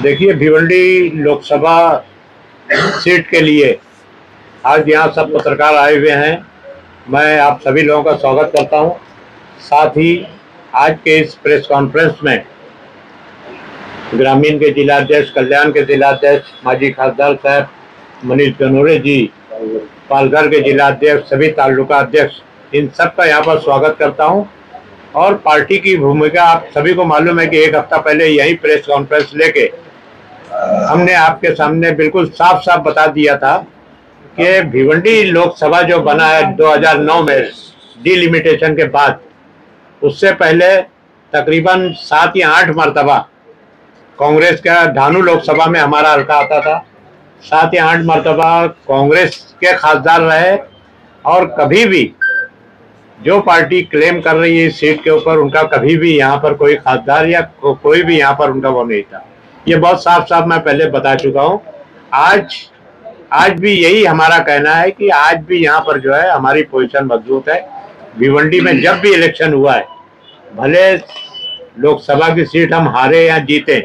देखिए, भिवंडी लोकसभा सीट के लिए आज यहाँ सब पत्रकार आए हुए हैं। मैं आप सभी लोगों का स्वागत करता हूँ। साथ ही आज के इस प्रेस कॉन्फ्रेंस में ग्रामीण के जिलाध्यक्ष, कल्याण के जिलाध्यक्ष, माजी खासदार साहब मनीष गनोरे जी, पालघर के जिलाध्यक्ष, सभी तालुका अध्यक्ष, इन सब का यहाँ पर स्वागत करता हूँ। और पार्टी की भूमिका आप सभी को मालूम है कि एक हफ्ता पहले यही प्रेस कॉन्फ्रेंस लेके हमने आपके सामने बिल्कुल साफ साफ बता दिया था कि भिवंडी लोकसभा जो बना है 2009 में डिलिमिटेशन के बाद, उससे पहले तकरीबन 7 या 8 मरतबा कांग्रेस का धानु लोकसभा में हमारा हल्का आता था। 7 या 8 मरतबा कांग्रेस के खासदार रहे और कभी भी जो पार्टी क्लेम कर रही है इस सीट के ऊपर, उनका कभी भी यहाँ पर कोई खासदार या कोई भी यहाँ पर उनका वो नहीं था। ये बहुत साफ साफ मैं पहले बता चुका हूँ। आज भी यही हमारा कहना है कि आज भी यहाँ पर जो है हमारी पोजीशन मजबूत है। भिवंडी में जब भी इलेक्शन हुआ है, भले लोकसभा की सीट हम हारे या जीते,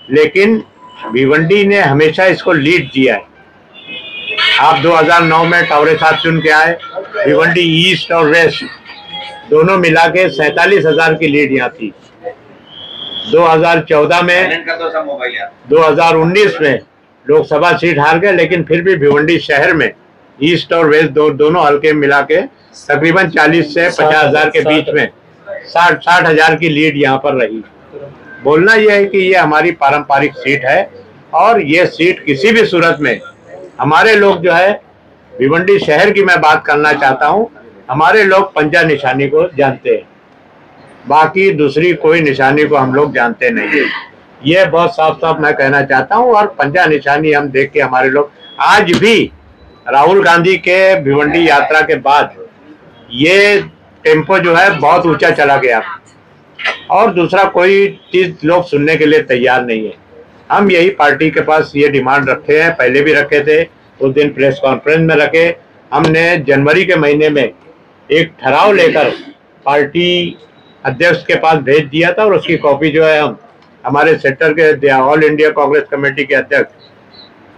लेकिन भिवंडी ने हमेशा इसको लीड दिया है। आप 2009 में टावरे साहब चुन के आए, भिवंडी ईस्ट और वेस्ट दोनों मिला के 47,000 की लीड यहाँ थी। 2014 में 2019 में लोकसभा सीट हार गए, लेकिन फिर भी भिवंडी शहर में ईस्ट और वेस्ट दोनों हल्के मिला के तकरीबन 40 से 50,000 के बीच में 60,000 की लीड यहाँ पर रही। बोलना यह है कि ये हमारी पारंपरिक सीट है और ये सीट किसी भी सूरत में हमारे लोग जो है, भिवंडी शहर की मैं बात करना चाहता हूँ, हमारे लोग पंजा निशानी को जानते हैं, बाकी दूसरी कोई निशानी को हम लोग जानते नहीं है। ये बहुत साफ साफ मैं कहना चाहता हूँ। और पंजा निशानी हम देख के हमारे लोग आज भी राहुल गांधी के भिवंडी यात्रा के बाद ये टेम्पो जो है बहुत ऊंचा चला गया और दूसरा कोई चीज लोग सुनने के लिए तैयार नहीं है। हम यही पार्टी के पास ये डिमांड रखे हैं, पहले भी रखे थे, उस दिन प्रेस कॉन्फ्रेंस में रखे। हमने जनवरी के महीने में एक ठहराव लेकर पार्टी अध्यक्ष के पास भेज दिया था और उसकी कॉपी जो है हम हमारे सेक्टर के ऑल इंडिया कांग्रेस कमेटी के अध्यक्ष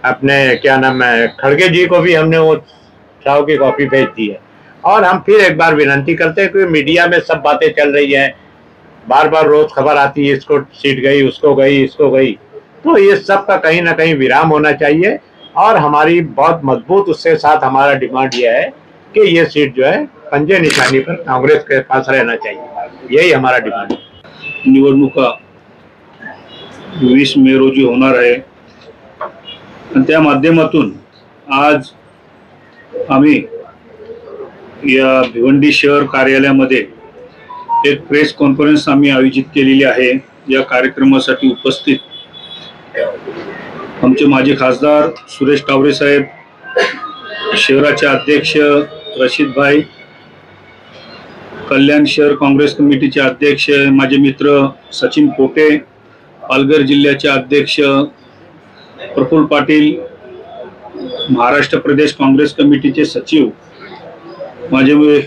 अपने क्या नाम है खड़गे जी को भी हमने वो ठहराव की कॉपी भेज दी है। और हम फिर एक बार विनती करते हैं कि मीडिया में सब बातें चल रही है, बार बार रोज खबर आती है, इसको सीट गई, उसको गई, इसको गई, तो ये सब का कहीं ना कहीं विराम होना चाहिए। और हमारी बहुत मजबूत उसके साथ हमारा डिमांड यह है कि ये सीट जो है पंजे निशानी पर कांग्रेस के पास रहना चाहिए। यही हमारा डिमांड है। निवडणुका 20 मे रोजी होणार आहे आणि त्या माध्यमातून आज आम्ही या भिवंडी शहर कार्यालयामध्ये एक प्रेस कॉन्फरन्स आम्ही आयोजित केलेली आहे। या कार्यक्रमासाठी उपस्थित आमचे माजी खासदार सुरेश टावरे साहेब, शहराचे अध्यक्ष रशीद भाई, कल्याण शहर काँग्रेस कमिटीचे अध्यक्ष माझे मित्र सचिन पोटे, पालघर जिल्ह्याचे अध्यक्ष प्रफुल्ल पाटील, महाराष्ट्र प्रदेश काँग्रेस कमिटीचे सचिव माझे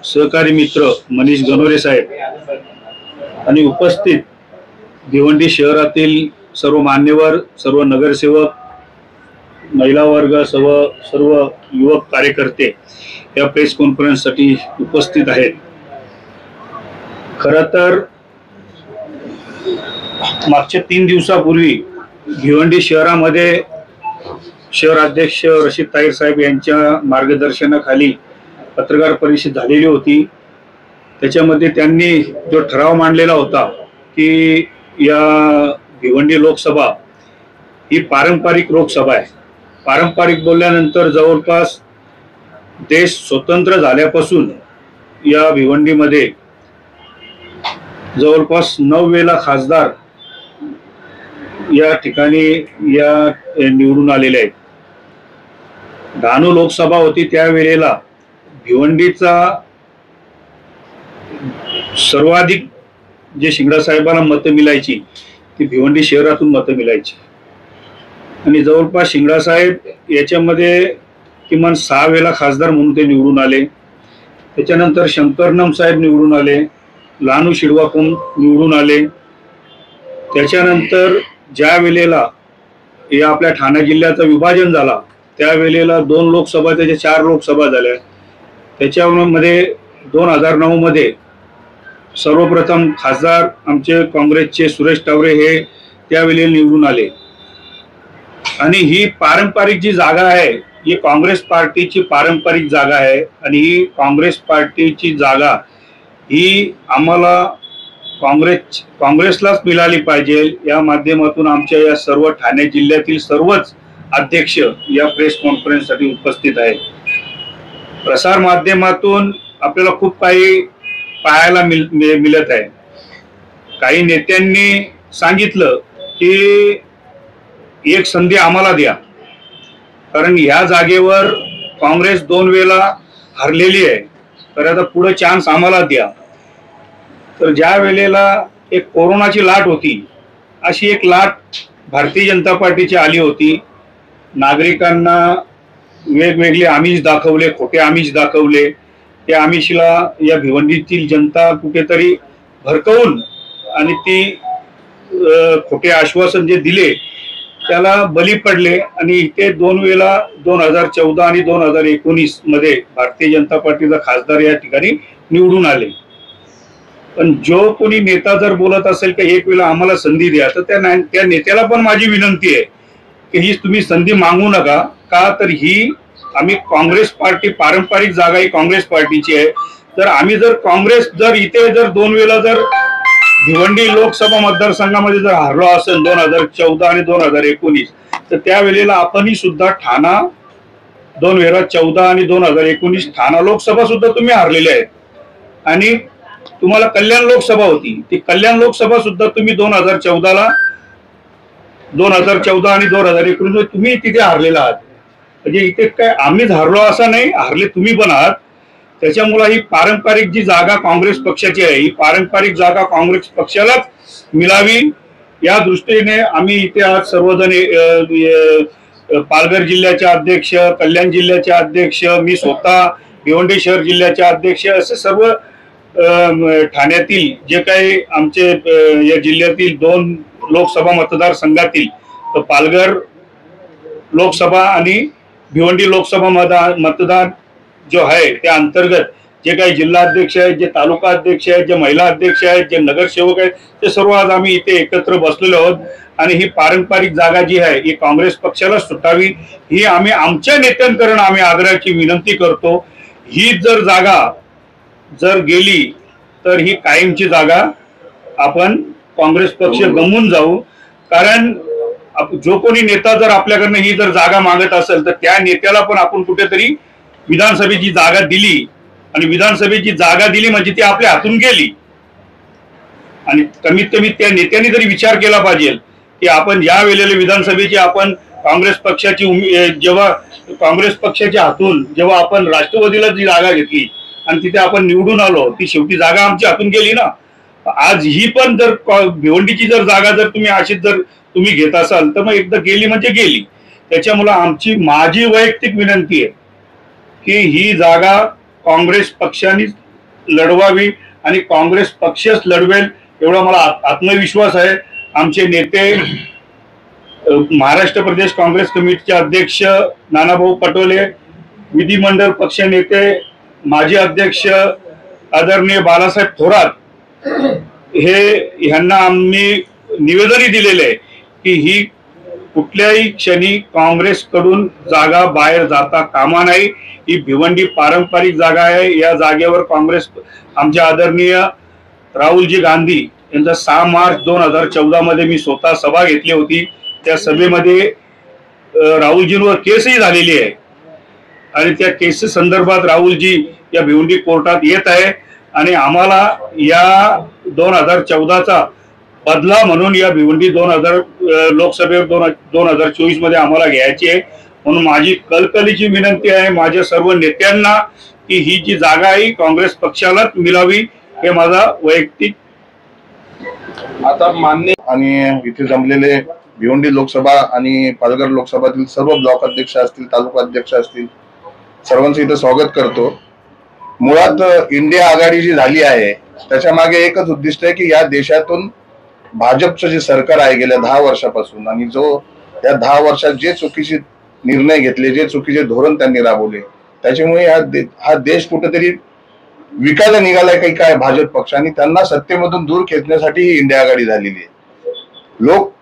सहकारी मित्र मनीष गनोरे साहेब आणि उपस्थित भिवंडी शहरातील सर्व मान्यवर, सर्व नगरसेवक, महिला वर्ग, सर्व युवक कार्यकर्ते या प्रेस कॉन्फरन्ससाठी उपस्थित आहेत। खरं तर मागच्या 3 दिवसापूर्वी भिवंडी शहरामध्ये शहराध्यक्ष रशीद ताईर साहेब यांच्या मार्गदर्शनाखाली पत्रकार परिषद झालेली होती। त्याच्यामध्ये त्यांनी जो ठराव मांडलेला होता की या भिवंडी लोकसभा ही पारंपरिक लोकसभा आहे। पारंपरिक बोलल्यानंतर जवळपास देश स्वतंत्र झाल्यापासून या भिवंडीमध्ये जवळपास 9 वेळा खासदार या ठिकाणी या निवडून आलेले आहेत। धानु लोकसभा होती त्यावेळेला भिवंडीचा सर्वाधिक जे शिंगडा साहेबांना मतं मिळायची ती भिवंडी शहरातून मतं मिळायची आणि जवळपास शिंगडा साहेब याच्यामध्ये किमान 6 वेळा खासदार म्हणून ते निवडून आले। त्याच्यानंतर शंकरनम साहेब निवडून आले, लानू शिडवाकोम निवडून आले, त्याच्यानंतर ज्या वेळेला या आपल्या ठाणे जिल्ह्याचं विभाजन झाला त्यावेळेला 2 लोकसभा त्याच्या 4 लोकसभा झाल्या. त्याच्यामध्ये 2009 मध्ये सर्वप्रथम खासदार आमचे काँग्रेसचे सुरेश टावरे हे त्यावेळी निवडून आले. आणि ही पारंपरिक जी जागा आहे ही काँग्रेस पार्टीची पारंपरिक जागा आहे. आणि ही काँग्रेस पार्टीची जागा ही आम्हाला काँग्रेसलाच मिळाली पाहिजे. या माध्यमातून आमच्या या सर्व ठाणे जिल्ह्यातील सर्वच अध्यक्ष या प्रेस कॉन्फरन्ससाठी उपस्थित आहेत. प्रसार माध्यमातून आपल्याला खूप काही पाहायला मिळत आहे. काही नेत्यांनी सांगितलं की एक संधी आम्हाला द्या, कारण या जागेवर काँग्रेस 2 वेळा हरलेली आहे, तर आता पुढे चान्स आम्हाला द्या. तर ज्या वेळेला एक कोरोनाची लाट होती अशी एक लाट भारतीय जनता पार्टीची आली होती. नागरिकांना वेगवेगळे आमिष दाखवले, खोटे आमिष दाखवले. त्या आमिषला या भिवंडीतील जनता कुठेतरी भरकवून आणि ती खोटे आश्वासन जे दिले त्याला बली पडले. आणि इथे 2 वेळा 2014 आणि 2019 मध्ये भारतीय जनता पार्टीचा खासदार या ठिकाणी निवडून आले. पण जो कोणी नेता जर बोलत असेल की एक वेळा आम्हाला संधी द्या, तर त्या नेत्याला पण माझी विनंती आहे की ही तुम्ही संधी मागू नका. का तर ही आम्ही काँग्रेस पार्टी, पारंपरिक जागा ही काँग्रेस पार्टीची आहे. तर आम्ही जर काँग्रेस जर इथे जर 2 वेळा जर भिवंडी लोकसभा मतदारसंघामध्ये जर हरलो असेल 2014 आणि 2019, तर त्यावेळेला आपणही सुद्धा ठाणा 2014 आणि 2019 ठाणा लोकसभा सुद्धा तुम्ही हरलेले आहेत. आणि तुम्हाला कल्याण लोकसभा होती, ती कल्याण लोकसभा सुद्धा तुम्ही 2014 आणि 2019 तुम्ही तिथे हरलेला आहात. म्हणजे इथे काय आम्हीच हरलो असं नाही, हरले तुम्ही पण आहात. त्याच्यामुळे ही पारंपरिक जी जागा काँग्रेस पक्षाची आहे ही पारंपरिक जागा काँग्रेस पक्षालाच मिळावी या दृष्टीने आम्ही इथे आज सर्वजण पालघर जिल्ह्याचे अध्यक्ष, कल्याण जिल्ह्याचे अध्यक्ष, मी स्वतः भिवंडी शहर जिल्ह्याचे अध्यक्ष असे सर्व ठाण्यातील जे काही आमचे या जिल्ह्यातील 2 लोकसभा मतदारसंघातील पालघर लोकसभा आणि भिवंडी लोकसभा मतदान जो आहे त्या अंतर्गत जे काही जिल्हाध्यक्ष आहेत, जे तालुका अध्यक्ष आहेत, जे महिला अध्यक्ष आहेत, जे नगरसेवक आहेत, ते सर्व आज आम्ही इथे एकत्र बसलेलो आहोत. आणि ही पारंपरिक जागा जी आहे ही काँग्रेस पक्षाला सुटावी ही आम्ही आमच्या नेत्यांकडून आम्ही आग्रहाची विनंती करतो. ही जर जागा जर गेली तर ही कायमची जागा आपण काँग्रेस पक्ष गमवून जाऊ. कारण जो कोणी नेता जर आपल्याकडनं ही जर जागा मागत असेल तर त्या नेत्याला पण आपण कुठेतरी विधानसभेची जागा दिली. आणि विधानसभेची जागा दिली म्हणजे ती आपल्या हातून गेली. आणि कमीत कमी त्या नेत्यांनी जरी विचार केला पाहिजे की आपण या वेळेला विधानसभेची आपण काँग्रेस पक्षाची जेव्हा काँग्रेस पक्षाच्या हातून जेव्हा आपण राष्ट्रवादीला जी जागा घेतली आणि तिथे आपण निवडून आलो, ती शेवटी जागा आमच्या हातून गेली ना. आज ही पण जर भिवंडीची जर जागा जर तुम्ही अशीच जर तुम्ही घेत असाल तर मग एकदा गेली म्हणजे गेली. त्याच्यामुळे माझी वैयक्तिक विनंती आहे की ही जागा काँग्रेस पक्षाने लढवावी आणि काँग्रेस पक्षच लढवेल एवढा मला आत्मविश्वास आहे. आमचे नेते महाराष्ट्र प्रदेश काँग्रेस कमिटीचे अध्यक्ष नानाभाऊ पटोले, विधिमंडळ पक्ष नेते माजी अध्यक्ष आदरणीय बाळासाहेब थोरात ह्यांना आम्ही निवेदनही दिलेले आहे की ही कुठल्याही क्षणी काँग्रेसकडून जागा बाहेर जाता कामा नाही. ही भिवंडी पारंपरिक जागा आहे. या जागेवर काँग्रेस आमच्या आदरणीय राहुलजी गांधी यांचा 6 मार्च 2014 मध्ये मी स्वतः सभा घेतली होती. त्या सभेमध्ये राहुलजींवर केसही झालेली आहे आणि त्या केस संदर्भात राहुलजी या भिवंडी कोर्टात येत आहे. आणि आम्हाला या 2014चा बदला म्हणून या भिवंडी 2000 लोकसभेवर 2024 मध्ये आम्हाला घ्यायची आहे. म्हणून माझी कळकळीची विनंती आहे माझ्या सर्व नेत्यांना की ही जी जागा आहे काँग्रेस पक्षालाच मिळावी हे माझा वैयक्तिक आता मान्य. आणि इथे जमलेले भिवंडी लोकसभा आणि पालघर लोकसभातील सर्व ब्लॉक अध्यक्ष असतील, तालुका अध्यक्ष असतील, सर्वांचं इथे स्वागत करतो. मुळात इंडिया आघाडी जी झाली आहे त्याच्या मागे एकच उद्दिष्ट आहे की या देशातून भाजपचं जे सरकार आहे गेल्या 10 वर्षापासून आणि जो या 10 वर्षात जे चुकीचे निर्णय घेतले, जे चुकीचे धोरण त्यांनी राबवले, त्याच्यामुळे हा देश कुठेतरी विकायला निघालाय काही काय भाजप पक्ष, आणि त्यांना सत्तेमधून दूर खेचण्यासाठी ही इंडिया आघाडी झालेली आहे. लोक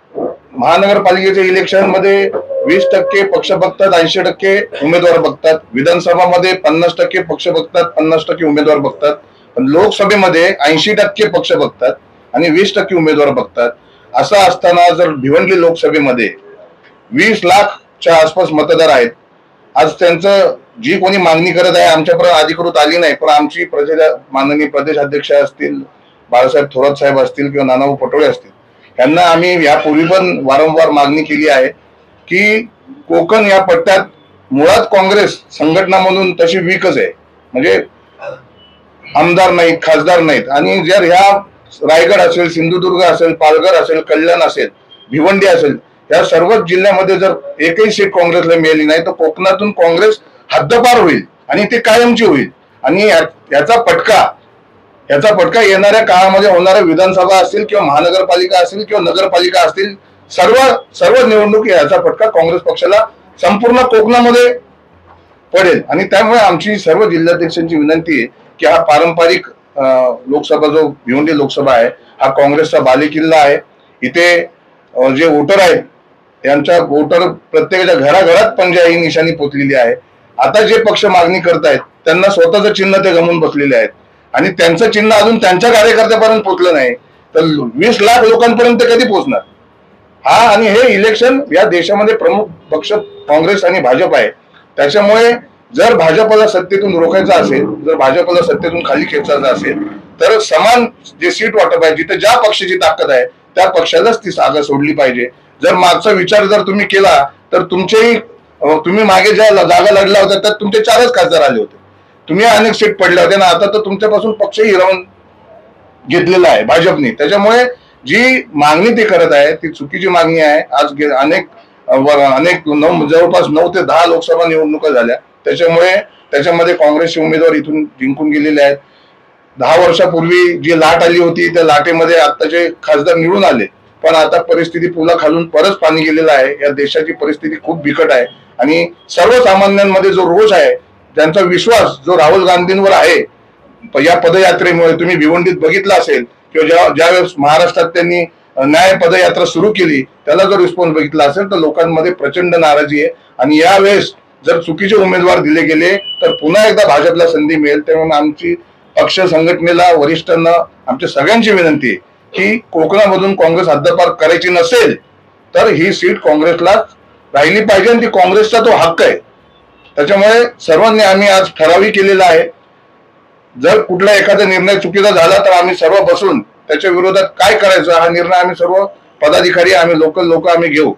महानगरपालिकेच्या इलेक्शन मध्ये 20% पक्ष बघतात, 80% उमेदवार बघतात. विधानसभामध्ये 50% पक्ष बघतात, 50% उमेदवार बघतात. पण लोकसभेमध्ये 80% पक्ष बघतात आणि 20% उमेदवार बघतात. असं असताना जर भिवंडी लोकसभेमध्ये 20 लाखच्या आसपास मतदार आहेत, आज त्यांचं जी कोणी मागणी करत आहे आमच्यापर्यंत अधिकृत आली नाही, पण आमची माननीय प्रदेश अध्यक्ष असतील, बाळासाहेब थोरात साहेब असतील किंवा नानाभाऊ पटोळे असतील, यांना आम्ही यापूर्वी पण वारंवार मागणी केली आहे की कोकण या पट्ट्यात मुळात काँग्रेस संघटना म्हणून तशी वीकच आहे, म्हणजे आमदार नाहीत, खासदार नाहीत. आणि जर ह्या रायगड असेल, सिंधुदुर्ग असेल, पालघर असेल, कल्याण असेल, भिवंडी असेल, या सर्वच जिल्ह्यामध्ये जर एकही सीट काँग्रेसला मिळाली नाही तर कोकणातून काँग्रेस हद्दपार होईल आणि ते कायमची होईल. आणि याचा फटका येणाऱ्या काळामध्ये होणाऱ्या विधानसभा असतील किंवा महानगरपालिका असतील किंवा नगरपालिका असतील, सर्व निवडणूक याचा फटका काँग्रेस पक्षाला संपूर्ण कोकणामध्ये पडेल. आणि त्यामुळे आमची सर्व जिल्हाध्यक्षांची विनंती आहे की हा पारंपरिक लोकसभा जो भिवंडी लोकसभा आहे हा काँग्रेसचा बालेकिल्ला आहे. इथे जे वोटर आहेत त्यांच्या वोटर प्रत्येकाच्या घराघरात पंजा ही निशाणी पोचलेली आहे. आता जे पक्ष मागणी करतायत त्यांना स्वतःचं चिन्ह ते गमवून बसलेले आहेत आणि त्यांचं चिन्ह अजून त्यांच्या कार्यकर्त्यापर्यंत पोहोचलं नाही तर 20 लाख लोकांपर्यंत कधी पोहोचणार. हा आणि हे इलेक्शन या देशामध्ये प्रमुख पक्ष काँग्रेस आणि भाजप आहे. त्याच्यामुळे जर भाजपला सत्तेतून रोखायचं असेल, जर भाजपला सत्तेतून खाली खेचायचं असेल तर समान जे सीट वाटप आहे, जिथे ज्या पक्षाची ताकद आहे त्या पक्षालाच ती जागा सोडली पाहिजे. जर मागचा विचार जर तुम्ही केला तर तुम्ही मागे ज्या जागा लढल्या होत्या त्यात तुमचे 4च खासदार आले होते, तुम्ही अनेक सीट पडल्या होत्या ना. आता तर तुमच्यापासून पक्ष हिरावून घेतलेला आहे भाजपने. त्याच्यामुळे जी मागणी ते करत आहे ती चुकीची मागणी आहे. आज जवळपास 9 ते 10 लोकसभा निवडणुका झाल्या, त्याच्यामध्ये काँग्रेसचे उमेदवार इथून जिंकून गेलेले आहेत. 10 वर्षापूर्वी जी लाट आली होती त्या लाटेमध्ये आताचे खासदार निवडून आले, पण आता परिस्थिती पुलाखालून परत पाणी गेलेलं आहे. या देशाची परिस्थिती खूप बिकट आहे आणि सर्वसामान्यांमध्ये जो रोष आहे, त्यांचा विश्वास जो राहुल गांधींवर आहे या पदयात्रेमुळे, तुम्ही भिवंडीत बघितलं असेल किंवा ज्यावेळेस महाराष्ट्रात त्यांनी न्याय पदयात्रा सुरू केली त्याला जर रिस्पॉन्स बघितला असेल तर लोकांमध्ये प्रचंड नाराजी आहे. आणि यावेळेस जर चुकीचे उमेदवार दिले गेले तर पुन्हा एकदा भाजपला संधी मिळेल. त्यामुळे आमची पक्ष संघटनेला, वरिष्ठांना, आमच्या सगळ्यांची विनंती आहे की कोकणामधून काँग्रेस हद्दपार करायची नसेल तर ही सीट काँग्रेसला राहिली पाहिजे आणि ती काँग्रेसचा तो हक्क आहे. त्याच्यामुळे सर्वांनी आम्ही आज ठरावही केलेला आहे. जर कुठला एखादा निर्णय चुकीचा झाला तर आम्ही सर्व बसून त्याच्या विरोधात काय करायचं हा निर्णय आम्ही सर्व पदाधिकारी, आम्ही लोकल लोक आम्ही घेऊ.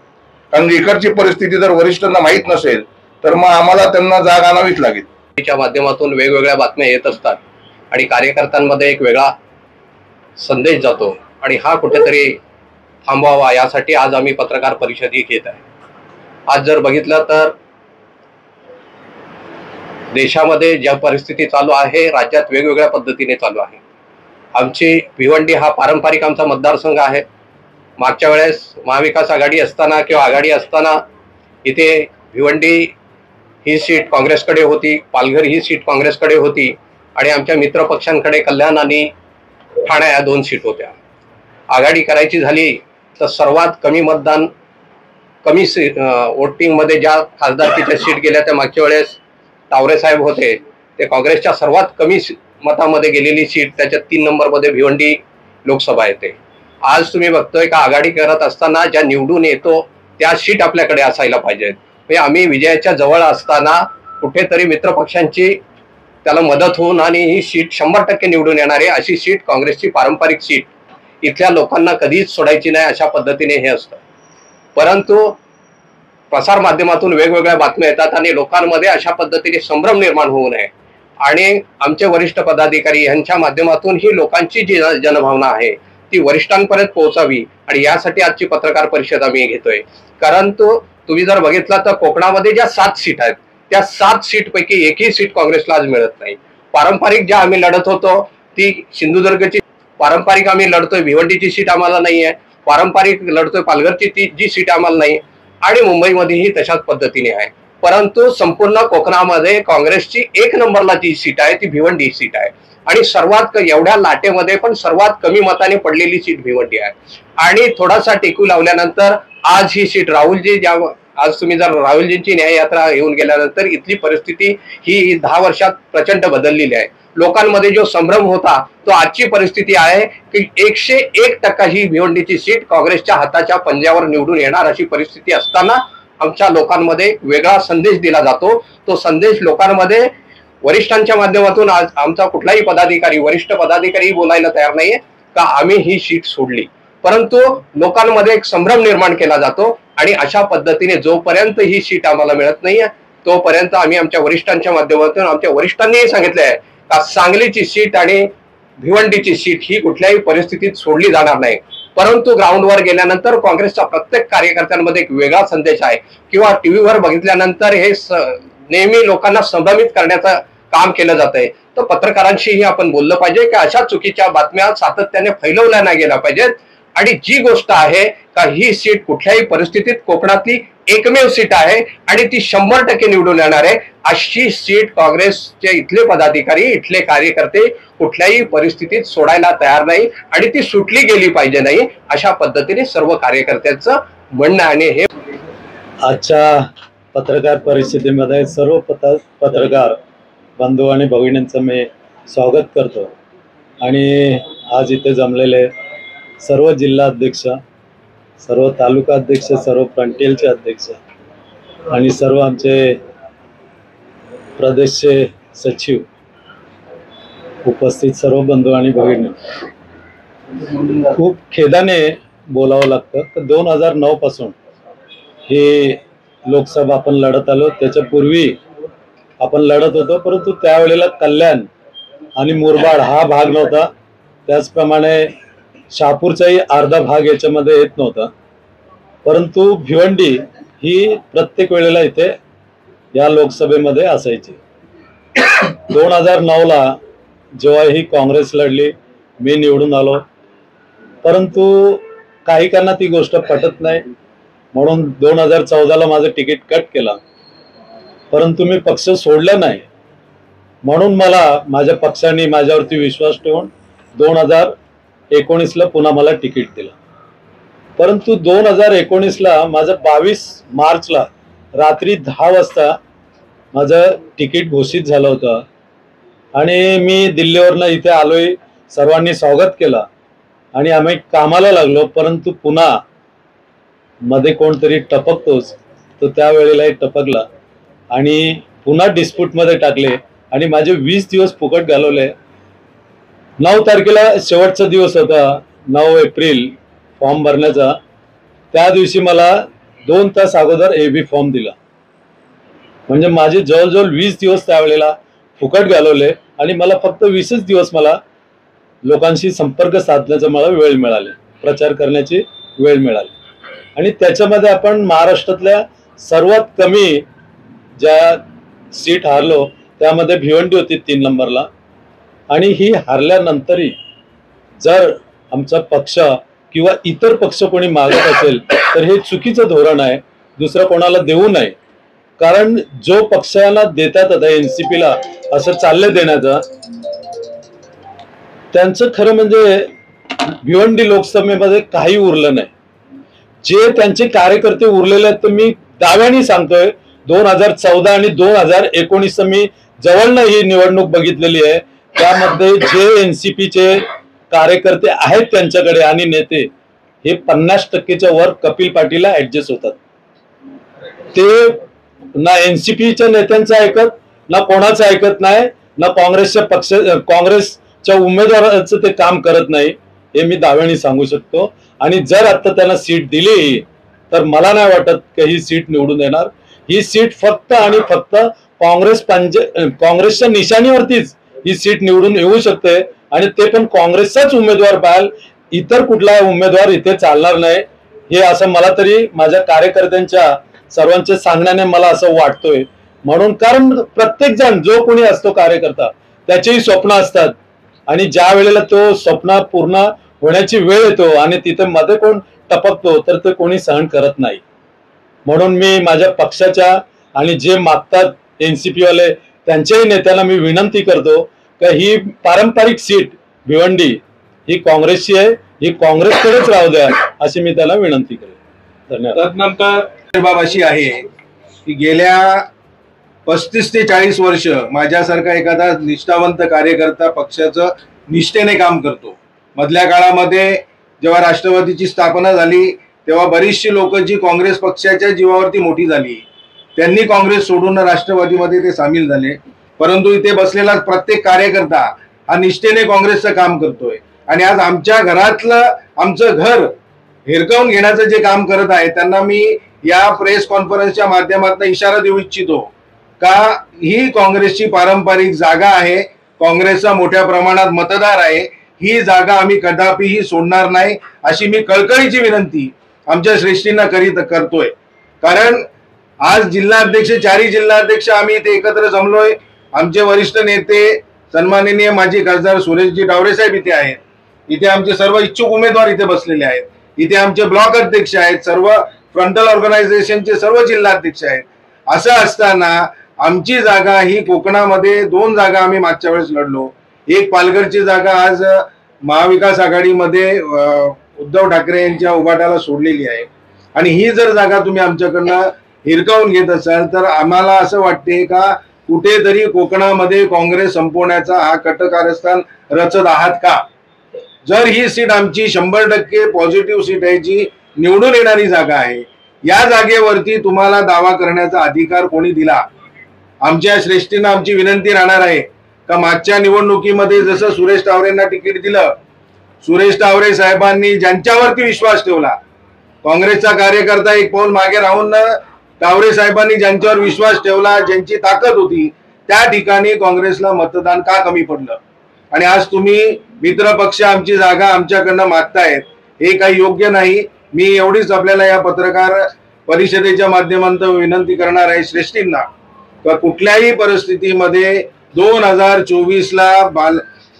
कारण इकडची परिस्थिती जर वरिष्ठांना माहीत नसेल तर मग आम्हाला त्यांना जाग आणावीच लागेल. च्या माध्यमातून वेगवेगळ्या बातम्या येत असतात आणि कार्यकर्त्यांमध्ये एक वेगळा संदेश जातो आणि हा कुठेतरी थांबवावा यासाठी आज आम्ही पत्रकार परिषदही घेत आहे. आज जर बघितलं तर देशामध्ये ज्या परिस्थिती चालू आहे, राज्यात वेगवेगळ्या पद्धतीने चालू आहे. आमची भिवंडी हा पारंपरिक आमचा मतदारसंघ आहे. मागच्या वेळेस महाविकास आघाडी असताना किंवा आघाडी असताना इथे भिवंडी ही सीट काँग्रेसकडे होती, पालघर ही सीट काँग्रेसकडे होती आणि आमच्या मित्र पक्षांकडे कल्याण आणि ठाणे या 2 सीट होत्या. आघाडी करायची झाली तर सर्वात कमी मतदान, कमी वोटिंगमध्ये ज्या खासदारकीच्या सीट गेल्या त्या मागच्या वेळेस तावरे साहेब होते, ते काँग्रेसच्या सर्वात कमी मतामध्ये गेलेली सीट, त्याच्यात 3 नंबरमध्ये भिवंडी लोकसभा येते. आज तुम्ही बघतोय का आघाडी करत असताना ज्या निवडून येतो त्या सीट आपल्याकडे असायला पाहिजेत. म्हणजे आम्ही विजयाच्या जवळ असताना कुठेतरी मित्रपक्षांची त्याला मदत होऊन आणि ही सीट 100% निवडून येणारी अशी सीट, काँग्रेसची पारंपरिक सीट, इथल्या लोकांना कधीच सोडायची नाही अशा पद्धतीने हे असतं. परंतु प्रसार माध्यमातून वेगवेगळ्या बातम्या येतात आणि लोकांमध्ये अशा पद्धतीने संभ्रम निर्माण होऊ नये आणि आमचे वरिष्ठ पदाधिकारी यांच्या माध्यमातून ही लोकांची जी जनभावना आहे ती वरिष्ठांपर्यंत पोहोचावी आणि यासाठी आजची पत्रकार परिषद आम्ही घेतोय. कारण तुम्ही जर बघितला तर कोकणामध्ये ज्या 7 सीट आहेत त्या 7 सीटपैकी एकही सीट काँग्रेसला आज मिळत नाही. पारंपरिक ज्या आम्ही लढत होतो ती सिंधुदुर्गची पारंपरिक आम्ही लढतोय, भिवंडीची सीट आम्हाला नाही आहे, पारंपरिक लढतोय पालघरची जी सीट आम्हाला नाही, आणि मुंबईमध्येही तशाच पद्धतीने आहे. परंतु संपूर्ण कोकणामध्ये काँग्रेसची 1 नंबरला जी सीट आहे ती भिवंडी सीट आहे, आणि सर्वात एवढ्या लाटेमध्ये पण सर्वात कमी मताने पडलेली सीट भिवंडी आहे. आणि थोडासा टेकू लावल्यानंतर आज ही सीट राहुलजी, आज तुम्ही जर राहुलजींची न्याय यात्रा येऊन गेल्यानंतर इथली परिस्थिती ही 10 वर्षात प्रचंड बदललेली आहे. लोकांमध्ये जो संभ्रम होता तो आजची परिस्थिती आहे की 101% ही भिवंडीची सीट काँग्रेसच्या हाताच्या पंजावर निवडून येणार अशी परिस्थिती असताना आमच्या लोकांमध्ये वेगळा संदेश दिला जातो. तो संदेश लोकांमध्ये वरिष्ठांच्या माध्यमातून आज आमचा कुठलाही पदाधिकारी, वरिष्ठ पदाधिकारी बोलायला तयार नाहीये का आम्ही ही सीट सोडली, परंतु लोकांमध्ये एक संभ्रम निर्माण केला जातो. आणि अशा पद्धतीने जोपर्यंत ही सीट आम्हाला मिळत नाहीये तोपर्यंत आम्ही आमच्या वरिष्ठांच्या माध्यमातून, आमच्या वरिष्ठांनीही सांगितले आहे का सांगलीची सीट आणि भिवंडीची सीट ही कुठल्याही परिस्थितीत सोडली जाणार नाही. परंतु ग्राउंडवर गेल्यानंतर काँग्रेसच्या प्रत्येक कार्यकर्त्यांमध्ये एक वेगळा संदेश आहे, किंवा टीव्हीवर बघितल्यानंतर हे नेहमी लोकांना संभ्रमित करण्याचं काम केलं जातंय. तर पत्रकारांशीही आपण बोललं पाहिजे की अशा चुकीच्या बातम्या सातत्याने फैलवल्या नाही गेल्या पाहिजेत. आणि जी गोष्ट आहे का ही सीट कुठल्याही परिस्थितीत कोकणातली एकमेव सीट आहे आणि ती 100% निवडून येणार आहे, अशी सीट काँग्रेसचे इथले पदाधिकारी, इथले कार्यकर्ते कुठल्याही परिस्थितीत सोडायला तयार नाही, आणि ती सुटली गेली पाहिजे नाही, अशा पद्धतीने सर्व कार्यकर्त्यांचं म्हणणं आहे. हे आजच्या पत्रकार परिषदेमध्ये सर्व पत्रकार बंधू आणि भगिनींचं मी स्वागत करतो. आणि आज इथे जमलेले सर्व जिल्हा अध्यक्ष, सर्व तालुका अध्यक्ष, सर्व फ्रंटियलचे अध्यक्ष आणि सर्व आमचे प्रदेशचे सचिव, उपस्थित सर्व बंधू आणि भगिनी, खूप खेदाने बोलावं लागतं तर 2009 पासून हे लोकसभा आपण लढत आलो. त्याच्यापूर्वी आपण लढत होतो, परंतु त्यावेळेला कल्याण आणि मुरबाड हा भाग नव्हता, त्याचप्रमाणे शहापूरचाही अर्धा भाग याच्यामध्ये येत नव्हता. परंतु भिवंडी ही प्रत्येक वेळेला इथे या लोकसभेमध्ये असायची. 2009ला जेव्हा ही काँग्रेस लढली, मी निवडून आलो, परंतु काहीकांना ती गोष्ट पटत नाही म्हणून 2014ला माझं तिकीट कट केला. परंतु मी पक्ष सोडला नाही, म्हणून मला माझ्या पक्षाने माझ्यावरती विश्वास ठेवून 2019ला पुन्हा मला तिकीट दिलं. परंतु 2019ला माझं 22 मार्चला रात्री 10 वाजता माझं तिकीट घोषित झालं होतं आणि मी दिल्लीवरनं इथे आलोय. सर्वांनी स्वागत केलं आणि आम्ही कामाला लागलो. परंतु पुन्हा मध्ये कोणतरी टपकतोच, तो त्यावेळेलाही टपकला आणि पुन्हा डिस्प्यूटमध्ये टाकले आणि माझे 20 दिवस फुकट घालवले. 9 तारखेला शेवटचा दिवस होता, 9 एप्रिल फॉर्म भरण्याचा. त्या दिवशी मला 2 तास अगोदर AB फॉर्म दिला. म्हणजे माझे जवळजवळ 20 दिवस त्यावेळेला फुकट घालवले आणि मला फक्त 20च दिवस मला लोकांशी संपर्क साधण्याचा मला वेळ मिळाले, प्रचार करण्याची वेळ मिळाली. आणि त्याच्यामध्ये आपण महाराष्ट्रातल्या सर्वात कमी ज्या सीट हारलो त्यामध्ये भिवंडी होती 3 नंबरला. आणि ही हारल्यानंतरही जर आमचा पक्ष किंवा इतर पक्ष कोणी मागत असेल तर हे चुकीचं धोरण आहे, दुसरं कोणाला देऊ नये. कारण जो पक्षाला देतात आता NCPला असं चाललं देण्याचं, त्यांचं खरं म्हणजे भिवंडी लोकसभेमध्ये काही उरलं नाही. जे त्यांचे कार्यकर्ते उरलेले आहेत तर मी दाव्याने सांगतोय 2014 आणि 2019 मी जवळनं ही निवडणूक बघितलेली आहे. त्यामध्ये जे NCPचे कार्यकर्ते आहेत त्यांच्याकडे आणि नेते हे 50%च्या वर कपिल पाटीलला ऍडजस्ट होतात. ते ना NCPच्या नेत्यांचं ऐकत, ना कोणाचं ऐकत नाही, ना काँग्रेसच्या उमेदवाराचं ते काम करत नाही, हे मी दाव्याने सांगू शकतो. आणि जर आता त्यांना सीट दिली तर मला नाही वाटत की ही सीट निवडून येणार. ही सीट फक्त आणि फक्त काँग्रेसच्या निशाणीवरतीच ही सीट निवडून येऊ शकते आणि ते पण काँग्रेसचाच उमेदवार पाहिजे, इतर कुठला उमेदवार इथे चालणार नाही. हे असं मला तरी माझ्या कार्यकर्त्यांच्या सर्वांच्या सांगण्याने मला असं वाटतोय. म्हणून कारण प्रत्येक जण जो कोणी असतो कार्यकर्ता त्याचेही स्वप्न असतात आणि ज्या वेळेला तो स्वप्न पूर्ण होण्याची वेळ येतो आणि तिथे मध्ये कोण टपकतो तर ते कोणी सहन करत नाही. म्हणून मी माझ्या पक्षाच्या आणि जे मागतात एनसीपी वाले त्यांच्याही नेत्यांना मी विनंती करतो की ही पारंपरिक सीट भिवंडी ही काँग्रेसची आहे, ही काँग्रेसकडेच राहू द्या अशी मी त्याला विनंती करेन. धन्यवाद. तदनंतर बाब अशी आहे की गेल्या 35 ते 40 वर्ष माझ्यासारखा एखादा निष्ठावंत कार्यकर्ता पक्षाचं निष्ठेने काम करतो. मधल्या काळामध्ये जेव्हा राष्ट्रवादीची स्थापना झाली तेव्हा बरीचशी लोक जी काँग्रेस पक्षाच्या जीवावरती मोठी झाली त्यांनी काँग्रेस सोडून राष्ट्रवादीमध्ये ते सामील झाले. परंतु इथे बसलेला प्रत्येक कार्यकर्ता हा निष्ठेने काँग्रेसचं काम करतोय आणि आज आमच्या घरातलं आमचं घर हिरकावून घेण्याचं जे काम करत आहे त्यांना मी या प्रेस कॉन्फरन्सच्या माध्यमातून इशारा देऊ इच्छितो का ही काँग्रेसची पारंपरिक जागा आहे, काँग्रेसचा मोठ्या प्रमाणात मतदार आहे, ही जागा आम्ही कदापिही सोडणार नाही अशी मी कळकळीची विनंती आमच्या श्रेष्ठींना करतोय. कारण आज जिल्हाध्यक्ष 4 जिल्हाध्यक्ष आम्ही इथे एकत्र जमलोय. आमचे वरिष्ठ नेते सन्माननीय माजी खासदार सुरेशजी डावरे साहेब इथे आहेत. इथे आमचे सर्व इच्छुक उमेदवार इथे बसलेले आहेत. इथे आमचे ब्लॉक अध्यक्ष आहेत, सर्व फ्रंटल ऑर्गनायझेशनचे सर्व जिल्हाध्यक्ष आहेत. असं असताना आमची जागा ही कोकणामध्ये 2 जागा आम्ही मागच्या वेळेस लढलो. एक पालघरची जागा आज महाविकास आघाडीमध्ये उद्धव ठाकरे यांच्या उभाटाला सोडलेली आहे आणि ही जर जागा तुम्ही आमच्याकडनं हिरकावून घेत असाल तर आम्हाला असं वाटते का कुठेतरी कोकणामध्ये काँग्रेस संपवण्याचा हा कटकारस्थान रचत आहात का. जर ही सीट आमची 100% पॉझिटिव्ह सीट आहे, जी निवडून येणारी जागा आहे, या जागेवरती तुम्हाला दावा करण्याचा अधिकार कोणी दिला. आमच्या श्रेष्ठींना आमची विनंती राहणार आहे का मागच्या निवडणुकीमध्ये जसं सुरेश टावरेंना तिकीट दिलं, सुरेश टावरे साहेबांनी ज्यांच्यावरती विश्वास ठेवला, काँग्रेसचा कार्यकर्ता एक पाऊल मागे राहून टावरे साहेबांनी ज्यांच्यावर विश्वास ठेवला, ज्यांची ताकद होती, त्या ठिकाणी काँग्रेसला मतदान का कमी पडलं. आणि आज तुम्ही मित्र पक्ष आमची जागा आमच्याकडनं मागतायत, हे काही योग्य नाही. मी एवढीच आपल्याला या पत्रकार परिषदेच्या माध्यमातून विनंती करणार आहे श्रेष्ठींना का कुठल्याही परिस्थितीमध्ये 2024ला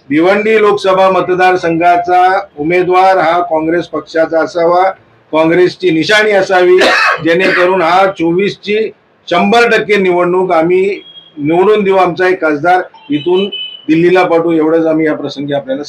भिवंडी लोकसभा मतदारसंघाचा उमेदवार हा काँग्रेस पक्षाचा असावा, काँग्रेसची निशाणी असावी, जेणेकरून हा 24ची 100% निवडणूक आम्ही निवडून देऊ. आमचा एक खासदार इथून दिल्लीला पाठवू, एवढंच आम्ही या प्रसंगी आपल्याला